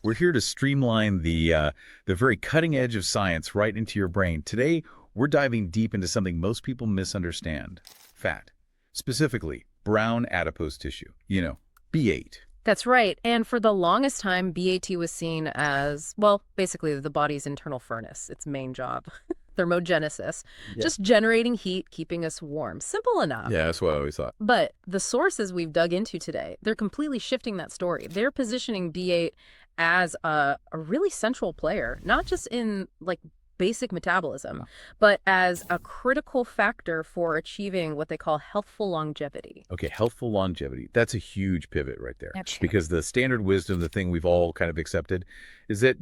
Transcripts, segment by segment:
We're here to streamline the very cutting edge of science right into your brain. Today, we're diving deep into something most people misunderstand: fat, specifically brown adipose tissue. B8. That's right. And for the longest time, BAT was seen as, well, basically the body's internal furnace, its main job. Thermogenesis, Yeah. just generating heat, keeping us warm. Simple enough. Yeah, that's what I always thought. But the sources we've dug into today, they're completely shifting that story. They're positioning B8 as a really central player, not just in basic metabolism, but as a critical factor for achieving what they call healthful longevity. Okay, healthful longevity. That's a huge pivot right there. That's true. Because the standard wisdom, the thing we've all kind of accepted, is that,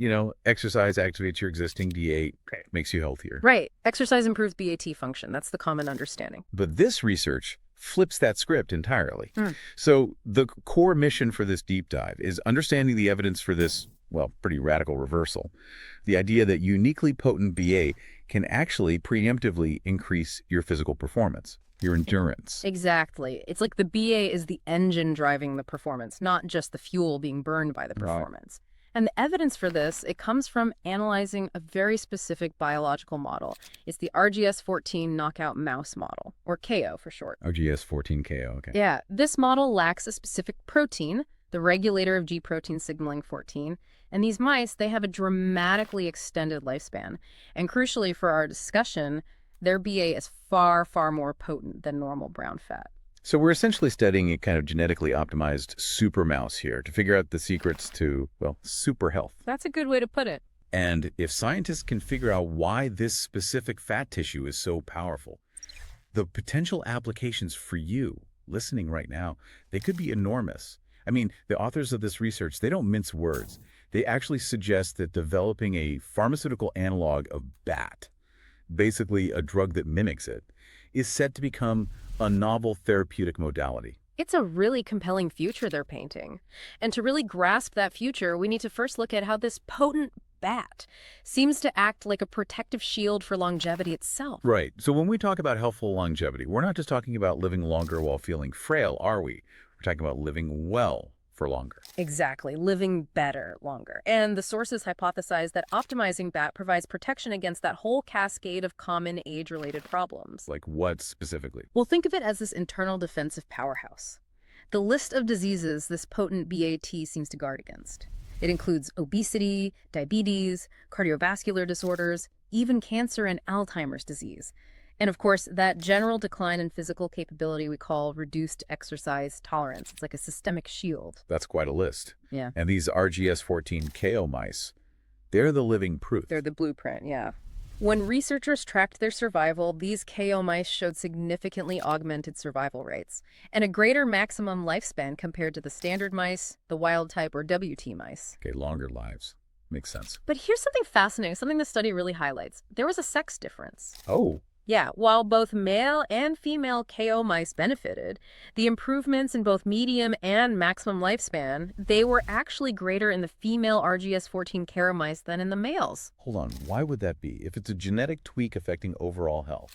exercise activates your existing D8, makes you healthier. Right. Exercise improves BAT function. That's the common understanding. But this research flips that script entirely. So the core mission for this deep dive is understanding the evidence for this, well, pretty radical reversal. The idea that uniquely potent BA can actually preemptively increase your physical performance, your endurance. Exactly. It's like the BA is the engine driving the performance, not just the fuel being burned by the performance. And the evidence for this, it comes from analyzing a very specific biological model. It's the RGS-14 knockout mouse model, or KO for short. RGS-14-KO, okay. Yeah, this model lacks a specific protein, the regulator of G protein signaling 14, and these mice, they have a dramatically extended lifespan. And crucially for our discussion, their BA is far, far more potent than normal brown fat. So we're essentially studying a kind of genetically optimized super mouse here to figure out the secrets to, well, super health. That's a good way to put it. And if scientists can figure out why this specific fat tissue is so powerful, the potential applications for you listening right now, they could be enormous. I mean, the authors of this research, they don't mince words. They actually suggest that developing a pharmaceutical analog of BAT, basically a drug that mimics it, is set to become a novel therapeutic modality. It's a really compelling future they're painting. And to really grasp that future, we need to first look at how this potent BAT seems to act like a protective shield for longevity itself. Right. So when we talk about healthful longevity, we're not just talking about living longer while feeling frail, are we? We're talking about living well for longer. Exactly, living better longer. And the sources hypothesize that optimizing BAT provides protection against that whole cascade of common age-related problems. Like what specifically? Well, think of it as this internal defensive powerhouse. The list of diseases this potent BAT seems to guard against. It includes obesity, diabetes, cardiovascular disorders, even cancer and Alzheimer's disease. And of course, that general decline in physical capability we call reduced exercise tolerance. It's like a systemic shield. That's quite a list. Yeah. And these RGS-14-KO mice, they're the living proof. They're the blueprint, yeah. When researchers tracked their survival, these KO mice showed significantly augmented survival rates and a greater maximum lifespan compared to the standard mice, the wild type, or WT mice. Okay, longer lives. Makes sense. But here's something fascinating, something the study really highlights. There was a sex difference. Oh. Yeah, while both male and female KO mice benefited, the improvements in both medium and maximum lifespan, they were actually greater in the female RGS-14 KO mice than in the males. Hold on. Why would that be? If it's a genetic tweak affecting overall health,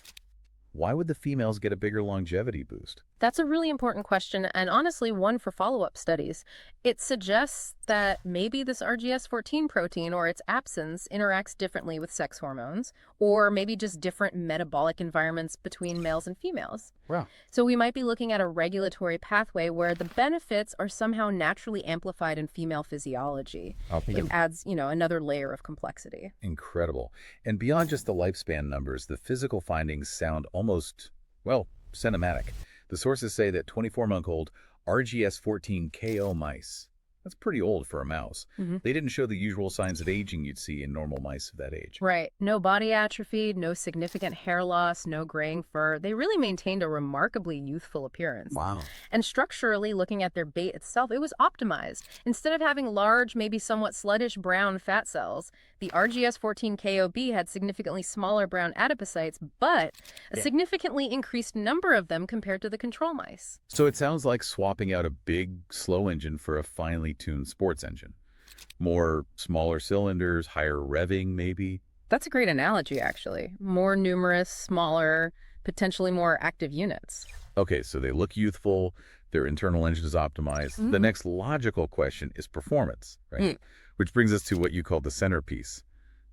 why would the females get a bigger longevity boost? That's a really important question, and honestly, one for follow-up studies. It suggests that maybe this RGS-14 protein or its absence interacts differently with sex hormones, or maybe just different metabolic environments between males and females. Wow. So we might be looking at a regulatory pathway where the benefits are somehow naturally amplified in female physiology. It adds, another layer of complexity. Incredible. And beyond just the lifespan numbers, the physical findings sound almost, well, cinematic. The sources say that 24-month-old RGS-14-KO mice, that's pretty old for a mouse. They didn't show the usual signs of aging you'd see in normal mice of that age. Right. No body atrophy, no significant hair loss, no graying fur. They really maintained a remarkably youthful appearance. Wow. And structurally, looking at their bait itself, it was optimized. Instead of having large, maybe somewhat sluttish brown fat cells, the RGS-14-KOB had significantly smaller brown adipocytes, but a significantly increased number of them compared to the control mice. So it sounds like swapping out a big, slow engine for a finely tuned sports engine. More smaller cylinders, higher revving, maybe? That's a great analogy, actually. More numerous, smaller, potentially more active units. Okay, so they look youthful, their internal engine is optimized. The next logical question is performance, right? Which brings us to what you call the centerpiece,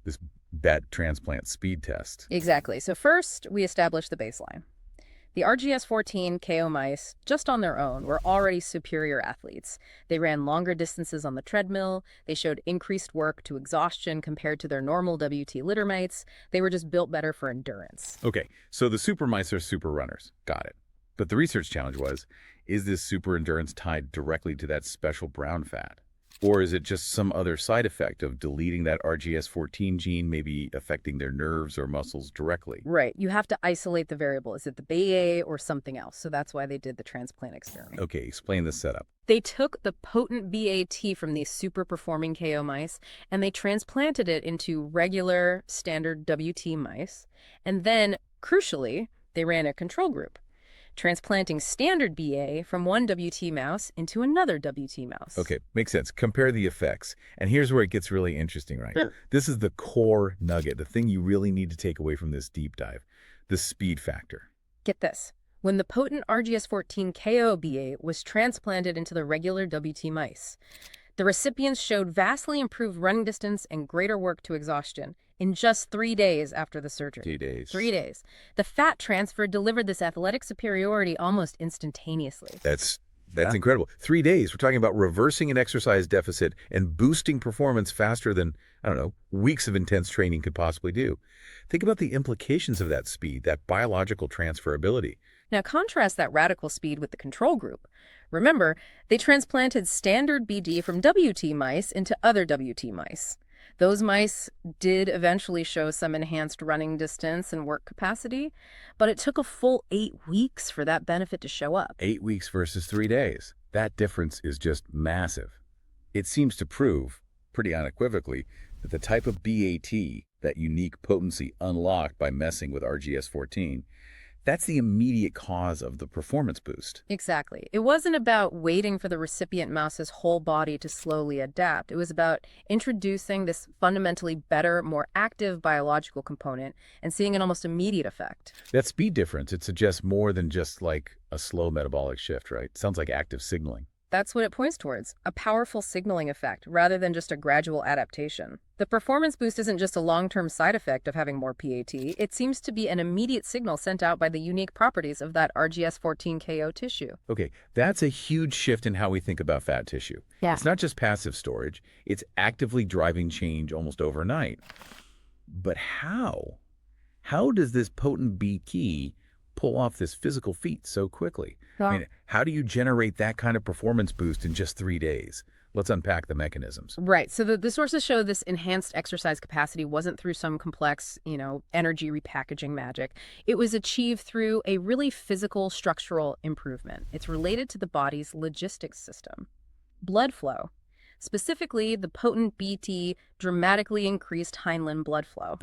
this bat transplant speed test. Exactly. So first, we established the baseline. The RGS-14 KO mice, just on their own, were already superior athletes. They ran longer distances on the treadmill. They showed increased work to exhaustion compared to their normal WT litter mates. They were just built better for endurance. Okay, so the super mice are super runners. Got it. But the research challenge was, is this super endurance tied directly to that special brown fat? Or is it just some other side effect of deleting that RGS-14 gene, maybe affecting their nerves or muscles directly? Right. You have to isolate the variable. Is it the BA or something else? So that's why they did the transplant experiment. Okay, explain the setup. They took the potent BAT from these super-performing KO mice, and they transplanted it into regular, standard WT mice. And then, crucially, they ran a control group, transplanting standard BA from one WT mouse into another WT mouse. Okay, makes sense. Compare the effects. And here's where it gets really interesting, right? This is the core nugget, the thing you really need to take away from this deep dive, the speed factor. Get this. When the potent RGS-14 KO BA was transplanted into the regular WT mice, the recipients showed vastly improved running distance and greater work to exhaustion in just 3 days after the surgery. 3 days. 3 days. The fat transfer delivered this athletic superiority almost instantaneously. That's incredible. 3 days. We're talking about reversing an exercise deficit and boosting performance faster than, I don't know, weeks of intense training could possibly do. Think about the implications of that speed, that biological transferability. Now contrast that radical speed with the control group. Remember, they transplanted standard BD from WT mice into other WT mice. Those mice did eventually show some enhanced running distance and work capacity, but it took a full 8 weeks for that benefit to show up. 8 weeks versus 3 days. That difference is just massive. It seems to prove, pretty unequivocally, that the type of BAT, that unique potency unlocked by messing with RGS-14, that's the immediate cause of the performance boost. Exactly. It wasn't about waiting for the recipient mouse's whole body to slowly adapt. It was about introducing this fundamentally better, more active biological component and seeing an almost immediate effect. That speed difference, it suggests more than just like a slow metabolic shift, right? Sounds like active signaling. That's what it points towards, a powerful signaling effect rather than just a gradual adaptation. The performance boost isn't just a long-term side effect of having more PAT. It seems to be an immediate signal sent out by the unique properties of that RGS-14 KO tissue. Okay, that's a huge shift in how we think about fat tissue. Yeah. It's not just passive storage, it's actively driving change almost overnight. But how? How does this potent BT pull off this physical feat so quickly? I mean, how do you generate that kind of performance boost in just 3 days? Let's unpack the mechanisms. Right. So the sources show this enhanced exercise capacity wasn't through some complex, energy repackaging magic. It was achieved through a really physical structural improvement. It's related to the body's logistics system. Blood flow. Specifically, the potent BT dramatically increased hindlimb blood flow.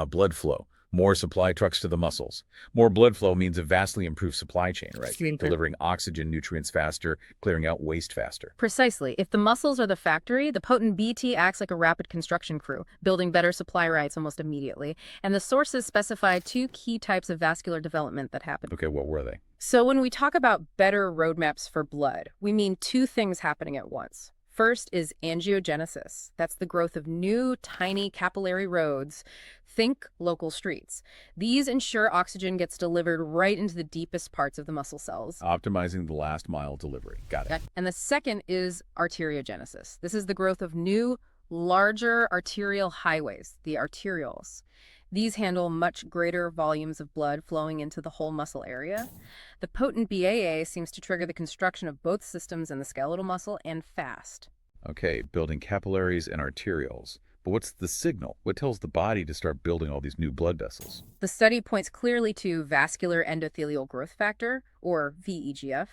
Blood flow. More supply trucks to the muscles. More blood flow means a vastly improved supply chain, right? Delivering oxygen, nutrients faster, clearing out waste faster. Precisely. If the muscles are the factory, the potent BT acts like a rapid construction crew, building better supply rights almost immediately. And the sources specify 2 key types of vascular development that happen. Okay, what were they? So when we talk about better roadmaps for blood, we mean 2 things happening at once. First is angiogenesis. That's the growth of new, tiny capillary roads. Think local streets. These ensure oxygen gets delivered right into the deepest parts of the muscle cells. Optimizing the last mile delivery. Got it. And the second is arteriogenesis. This is the growth of new, larger arterial highways, the arterioles. These handle much greater volumes of blood flowing into the whole muscle area. The potent BAA seems to trigger the construction of both systems in the skeletal muscle and fast. Okay, building capillaries and arterioles. But what's the signal? What tells the body to start building all these new blood vessels? The study points clearly to vascular endothelial growth factor, or VEGF.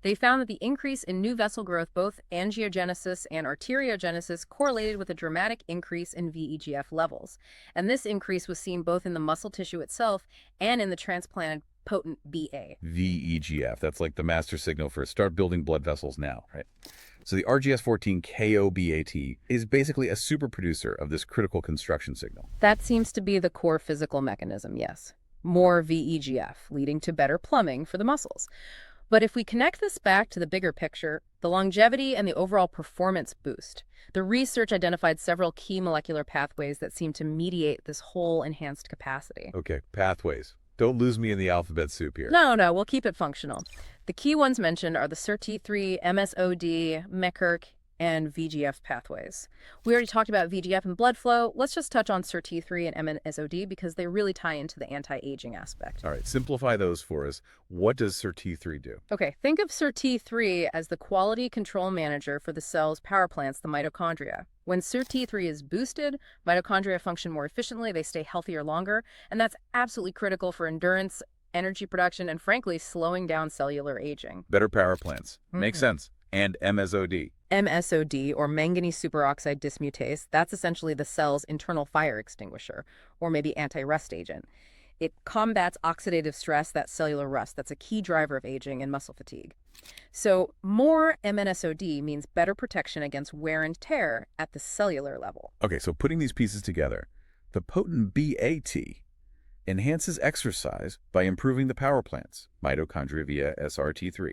They found that the increase in new vessel growth, both angiogenesis and arteriogenesis, correlated with a dramatic increase in VEGF levels. And this increase was seen both in the muscle tissue itself and in the transplanted potent BA. VEGF, that's like the master signal for start building blood vessels now, right? So the RGS-14 KO-BAT is basically a super producer of this critical construction signal. That seems to be the core physical mechanism, yes. More VEGF, leading to better plumbing for the muscles. But if we connect this back to the bigger picture, the longevity and the overall performance boost, the research identified several key molecular pathways that seem to mediate this whole enhanced capacity. Okay, pathways. Don't lose me in the alphabet soup here. No, we'll keep it functional. The key ones mentioned are the SIRT3, MSOD, MECRC, and VEGF pathways. We already talked about VEGF and blood flow. Let's just touch on SIRT3 and MSOD because they really tie into the anti-aging aspect. All right, simplify those for us. What does SIRT3 do? Okay, think of SIRT3 as the quality control manager for the cell's power plants, the mitochondria. When SIRT3 is boosted, mitochondria function more efficiently, they stay healthier longer, and that's absolutely critical for endurance, energy production, and frankly, slowing down cellular aging. Better power plants. Makes sense. And MSOD. MSOD, or manganese superoxide dismutase, that's essentially the cell's internal fire extinguisher, or maybe anti-rust agent. It combats oxidative stress, that cellular rust. That's a key driver of aging and muscle fatigue. So more MSOD means better protection against wear and tear at the cellular level. Okay, so putting these pieces together, the potent BAT enhances exercise by improving the power plants, mitochondria via SRT3,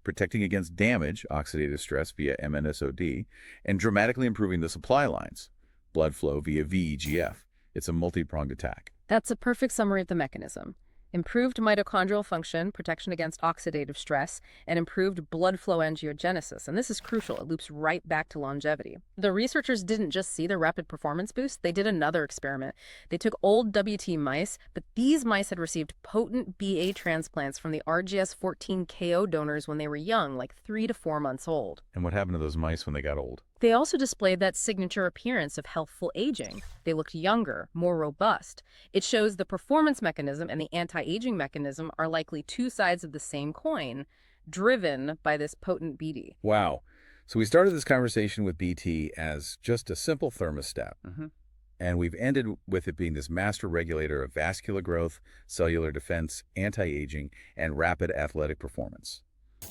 protecting against damage, oxidative stress via MSOD, and dramatically improving the supply lines, blood flow via VEGF. It's a multi-pronged attack. That's a perfect summary of the mechanism. Improved mitochondrial function, protection against oxidative stress, and improved blood flow angiogenesis. And this is crucial. It loops right back to longevity. The researchers didn't just see the rapid performance boost. They did another experiment. They took old WT mice, but these mice had received potent BA transplants from the RGS14KO donors when they were young, like 3 to 4 months old. And what happened to those mice when they got old? They also displayed that signature appearance of healthful aging. They looked younger, more robust. It shows the performance mechanism and the anti-aging mechanism are likely two sides of the same coin, driven by this potent BD. Wow. So we started this conversation with BT as just a simple thermostat. And we've ended with it being this master regulator of vascular growth, cellular defense, anti-aging, and rapid athletic performance.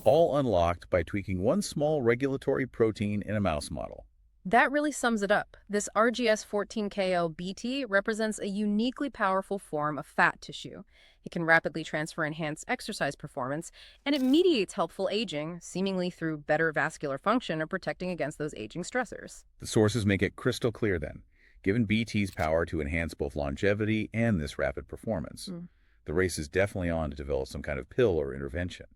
All unlocked by tweaking one small regulatory protein in a mouse model. That really sums it up. This RGS14KO BT represents a uniquely powerful form of fat tissue. It can rapidly transfer enhanced exercise performance, and it mediates helpful aging, seemingly through better vascular function or protecting against those aging stressors. The sources make it crystal clear then, given BT's power to enhance both longevity and this rapid performance. The race is definitely on to develop some kind of pill or intervention.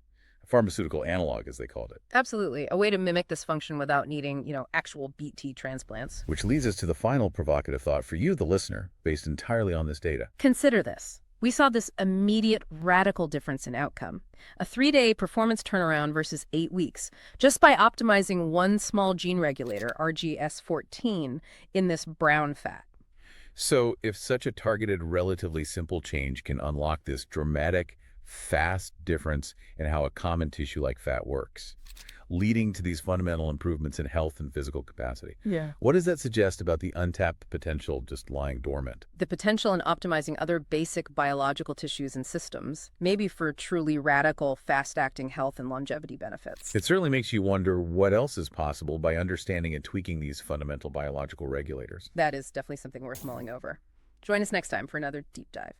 Pharmaceutical analog, as they called it. Absolutely. A way to mimic this function without needing, actual BT transplants. Which leads us to the final provocative thought for you, the listener, based entirely on this data. Consider this. We saw this immediate radical difference in outcome. A 3-day performance turnaround versus 8 weeks, just by optimizing one small gene regulator, RGS14, in this brown fat. So if such a targeted, relatively simple change can unlock this dramatic, fast difference in how a common tissue like fat works, leading to these fundamental improvements in health and physical capacity. What does that suggest about the untapped potential just lying dormant? The potential in optimizing other basic biological tissues and systems, maybe for truly radical, fast-acting health and longevity benefits. It certainly makes you wonder what else is possible by understanding and tweaking these fundamental biological regulators. That is definitely something worth mulling over. Join us next time for another deep dive.